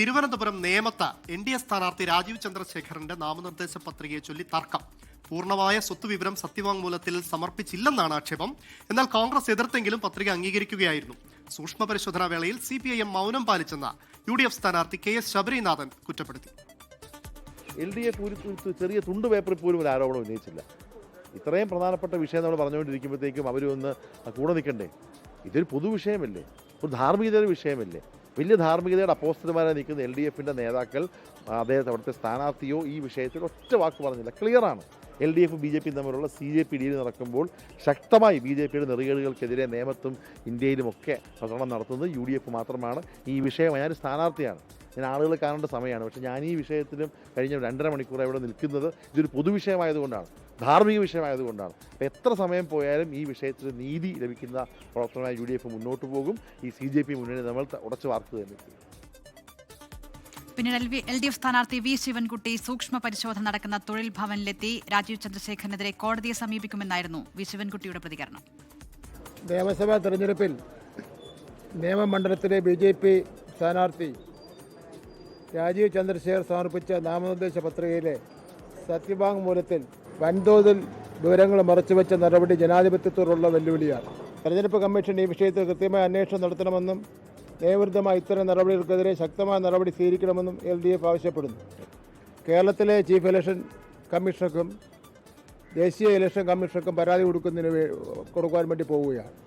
തിരുവനന്തപുരം നേമത്ത് NDA സ്ഥാനാർത്ഥി രാജീവ് ചന്ദ്രശേഖറിന്റെ നാമനിർദ്ദേശ പത്രികയെ ചൊല്ലി തർക്കം. പൂർണ്ണമായ സ്വത്തുവിവരം സത്യവാങ്മൂലത്തിൽ സമർപ്പിച്ചില്ലെന്നാണ് ആക്ഷേപം. എന്നാൽ കോൺഗ്രസ് എതിർത്തെങ്കിലും പത്രിക അംഗീകരിക്കുകയായിരുന്നു. സൂക്ഷ്മ പരിശോധനാ വേളയിൽ CPIM മൗനം പാലിച്ചെന്ന UDF സ്ഥാനാർത്ഥി KS ശബരിനാഥൻ കുറ്റപ്പെടുത്തി. LDF ചെറിയ തുണ്ട് പേപ്പറിൽ പോലും ഒരു ആരോപണം ഉന്നയിച്ചില്ല. ഇത്രയും പ്രധാനപ്പെട്ട വിഷയം നമ്മൾ പറഞ്ഞുകൊണ്ടിരിക്കുമ്പോഴത്തേക്കും അവരൊന്ന് കൂടെ നിൽക്കണ്ടേ? ഇതൊരു പൊതുവിഷയമല്ലേ, ഒരു ധാർമ്മികതയുടെ വിഷയമല്ലേ? വലിയ ധാർമ്മികതയുടെ അപ്പോസ്റ്റർമാരായി നിൽക്കുന്ന LDFന്റെ നേതാക്കൾ അവിടുത്തെ സ്ഥാനാർത്ഥിയോ ഈ വിഷയത്തിൽ ഒറ്റ വാക്ക് പറഞ്ഞില്ല. ക്ലിയറാണ്. LDF BJP തമ്മിലുള്ള CJP ഡീൽ നടക്കുമ്പോൾ ശക്തമായി BJPയുടെ നെറികേടുകൾക്കെതിരെ നേമത്തും ഇന്ത്യയിലുമൊക്കെ പ്രചരണം നടത്തുന്നത് UDF മാത്രമാണ്. ഈ വിഷയം ഞാൻ സ്ഥാനാർത്ഥിയാണ്, ഞാൻ ആളുകളെ കാണേണ്ട സമയമാണ്. പക്ഷേ ഞാൻ ഈ വിഷയത്തിലും കഴിഞ്ഞ 2.5 മണിക്കൂർ ഇവിടെ നിൽക്കുന്നത് ഇതൊരു പൊതുവിഷയമായതുകൊണ്ടാണ്, ധാർമ്മിക വിഷയമായതുകൊണ്ടാണ്. അപ്പോൾ എത്ര സമയം പോയാലും ഈ വിഷയത്തിൽ നീതി ലഭിക്കുന്ന പ്രവർത്തനമായി UDF മുന്നോട്ട് പോകും. ഈ CJP മുന്നണി നമ്മൾ ഉടച്ചു വാർത്ത തന്നെ. പിന്നീട് LDF സ്ഥാനാർത്ഥി V ശിവൻകുട്ടി സൂക്ഷ്മ പരിശോധന നടക്കുന്ന തൊഴിൽ ഭവനിലെത്തി രാജീവ് ചന്ദ്രശേഖരനെതിരെ കോടതിയെ സമീപിക്കുമെന്നായിരുന്നു V ശിവൻകുട്ടിയുടെ പ്രതികരണം. നിയമസഭാ തെരഞ്ഞെടുപ്പിൽ നിയമമണ്ഡലത്തിലെ BJP സ്ഥാനാർത്ഥി രാജീവ് ചന്ദ്രശേഖർ സമർപ്പിച്ച നാമനിർദ്ദേശ പത്രികയിലെ സത്യവാങ്മൂലത്തിൽ വൻതോതിൽ വിവരങ്ങൾ മറച്ചുവെച്ച നടപടി ജനാധിപത്യത്തോടുള്ള വെല്ലുവിളിയാണ്. തെരഞ്ഞെടുപ്പ് കമ്മീഷൻ ഈ വിഷയത്തിൽ കൃത്യമായ അന്വേഷണം നടത്തണമെന്നും നിയമവിരുദ്ധമായ ഇത്തരം നടപടികൾക്കെതിരെ ശക്തമായ നടപടി സ്വീകരിക്കണമെന്നും LDF ആവശ്യപ്പെടുന്നു. കേരളത്തിലെ ചീഫ് ഇലക്ഷൻ കമ്മീഷണർക്കും ദേശീയ ഇലക്ഷൻ കമ്മീഷണർക്കും പരാതി കൊടുക്കുവാൻ വേണ്ടി പോവുകയാണ്.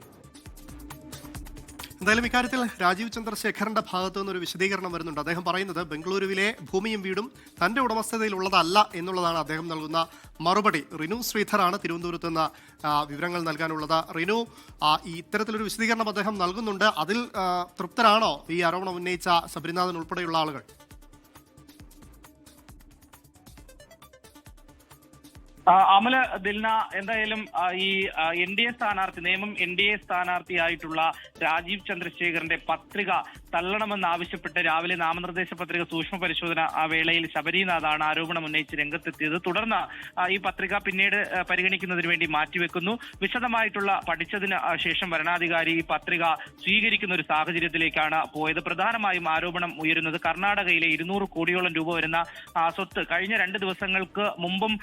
എന്തായാലും ഇക്കാര്യത്തിൽ രാജീവ് ചന്ദ്രശേഖറിന്റെ ഭാഗത്തു നിന്നൊരു വിശദീകരണം വരുന്നുണ്ട്. അദ്ദേഹം പറയുന്നത് ബംഗളൂരുവിലെ ഭൂമിയും വീടും തന്റെ ഉടമസ്ഥതയിലുള്ളതല്ല എന്നുള്ളതാണ് അദ്ദേഹം നൽകുന്ന മറുപടി. റിനു ശ്രീധറാണ് തിരുവനന്തപുരത്ത് നിന്ന് വിവരങ്ങൾ നൽകാനുള്ളത്. റിനു, ഈ ഇത്തരത്തിലൊരു വിശദീകരണം അദ്ദേഹം നൽകുന്നുണ്ട്. അതിൽ തൃപ്തരാണോ ഈ ആരോപണം ഉന്നയിച്ച ശബരിനാഥൻ ഉൾപ്പെടെയുള്ള ആളുകൾ? അമല, ദിൽന, എന്തായാലും ഈ നേമം NDA സ്ഥാനാർത്ഥിയായിട്ടുള്ള രാജീവ് ചന്ദ്രശേഖറിന്റെ പത്രിക തള്ളണമെന്നാവശ്യപ്പെട്ട് രാവിലെ നാമനിർദ്ദേശ പത്രിക സൂക്ഷ്മ പരിശോധന വേളയിൽ ശബരിനാഥാണ് ആരോപണം ഉന്നയിച്ച് രംഗത്തെത്തിയത്. തുടർന്ന് ഈ പത്രിക പിന്നീട് പരിഗണിക്കുന്നതിന് വേണ്ടി മാറ്റിവെക്കുന്നു. വിശദമായിട്ടുള്ള പഠിച്ചതിന് ശേഷം വരണാധികാരി ഈ പത്രിക സ്വീകരിക്കുന്ന ഒരു സാഹചര്യത്തിലേക്കാണ് പോയത്. പ്രധാനമായും ആരോപണം ഉയരുന്നത് കർണാടകയിലെ 200 കോടിയോളം രൂപ വരുന്ന സ്വത്ത് കഴിഞ്ഞ 2 ദിവസങ്ങൾക്ക് മുമ്പും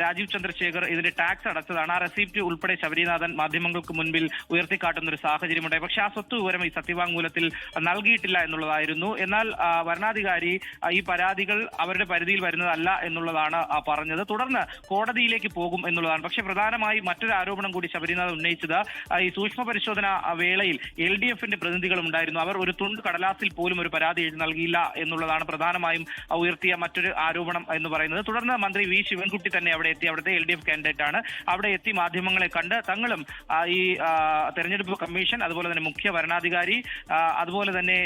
രാജീവ് ചന്ദ്രശേഖർ ഇതിന്റെ ടാക്സ് അടച്ചതാണ്. ആ റെസിപ്റ്റ് ഉൾപ്പെടെ ശബരിനാഥൻ മാധ്യമങ്ങൾക്ക് മുൻപിൽ ഉയർത്തിക്കാട്ടുന്ന ഒരു സാഹചര്യമുണ്ടായി. പക്ഷേ ആ സ്വത്ത് വിവരം ഈ സത്യവാങ്മൂലത്തിൽ നൽകിയിട്ടില്ല എന്നുള്ളതായിരുന്നു. എന്നാൽ വരണാധികാരി ഈ പരാതികൾ അവരുടെ പരിധിയിൽ വരുന്നതല്ല എന്നുള്ളതാണ് പറഞ്ഞത്. തുടർന്ന് കോടതിയിലേക്ക് പോകും എന്നുള്ളതാണ്. പക്ഷേ പ്രധാനമായി മറ്റൊരു ആരോപണം കൂടി ശബരിനാഥൻ ഉന്നയിച്ചത് ഈ സൂക്ഷ്മ പരിശോധന വേളയിൽ LDFന്റെ പ്രതിനിധികളും ഉണ്ടായിരുന്നു. അവർ ഒരു തുണ്ട് കടലാസിൽ പോലും ഒരു പരാതി എഴുതി നൽകിയില്ല എന്നുള്ളതാണ് പ്രധാനമായും ഉയർത്തിയ മറ്റൊരു ആരോപണം എന്ന് പറയുന്നത്. തുടർന്ന് മന്ത്രി V ശിവൻകുട്ടി തന്നെ അവിടെ എത്തി. അവിടുത്തെ LDF കാൻഡിഡേറ്റ് ആണ്. അവിടെ എത്തി മാധ്യമങ്ങളെ കണ്ട് തങ്ങളും ഈ തെരഞ്ഞെടുപ്പ് കമ്മീഷൻ, അതുപോലെ തന്നെ മുഖ്യ വരണാധികാരി, അതുപോലെ തന്നെ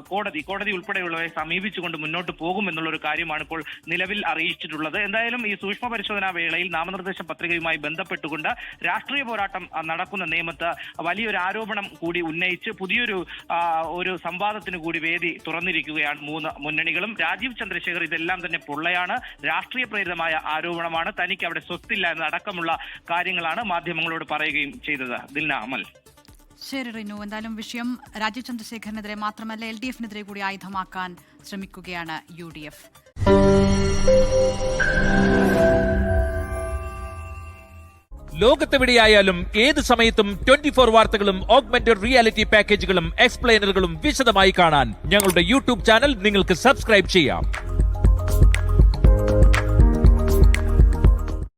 കോടതി ഉൾപ്പെടെയുള്ളവരെ സമീപിച്ചുകൊണ്ട് മുന്നോട്ട് പോകും എന്നുള്ളൊരു കാര്യമാണ് ഇപ്പോൾ നിലവിൽ അറിയിച്ചിട്ടുള്ളത്. എന്തായാലും ഈ സൂക്ഷ്മ പരിശോധനാ വേളയിൽ നാമനിർദ്ദേശ പത്രികയുമായി ബന്ധപ്പെട്ടുകൊണ്ട് രാഷ്ട്രീയ പോരാട്ടം നടക്കുന്ന നേമത്ത് വലിയൊരു ആരോപണം കൂടി ഉന്നയിച്ച് പുതിയൊരു സംവാദത്തിന് കൂടി വേദി തുറന്നിരിക്കുകയാണ് 3 മുന്നണികളും. രാജീവ് ചന്ദ്രശേഖർ ഇതെല്ലാം തന്നെ പൊള്ളയാണ്, രാഷ്ട്രീയ പ്രേരിതമായ ആരോപണമാണ്, തനിക്ക് അവിടെ സ്വത്തില്ല എന്നടക്കമുള്ള കാര്യങ്ങളാണ് മാധ്യമങ്ങളോട് പറയുകയും ചെയ്തത്. ദിൽന, അമൽ. ശരി റിനു, എന്തായാലും വിഷയം രാജീവ് ചന്ദ്രശേഖരനെതിരെ മാത്രമല്ല LDFനെതിരെ കൂടി ആയുധമാക്കാൻ ശ്രമിക്കുകയാണ് UDF. ലോകത്തെവിടെയായാലും ഏത് സമയത്തും 24 വാർത്തകളും ഓഗ്മെന്റഡ് റിയാലിറ്റി പാക്കേജുകളും എക്സ്പ്ലെയിനറുകളും വിശദമായി കാണാൻ ഞങ്ങളുടെ YouTube ചാനൽ നിങ്ങൾക്ക് സബ്സ്ക്രൈബ് ചെയ്യാം.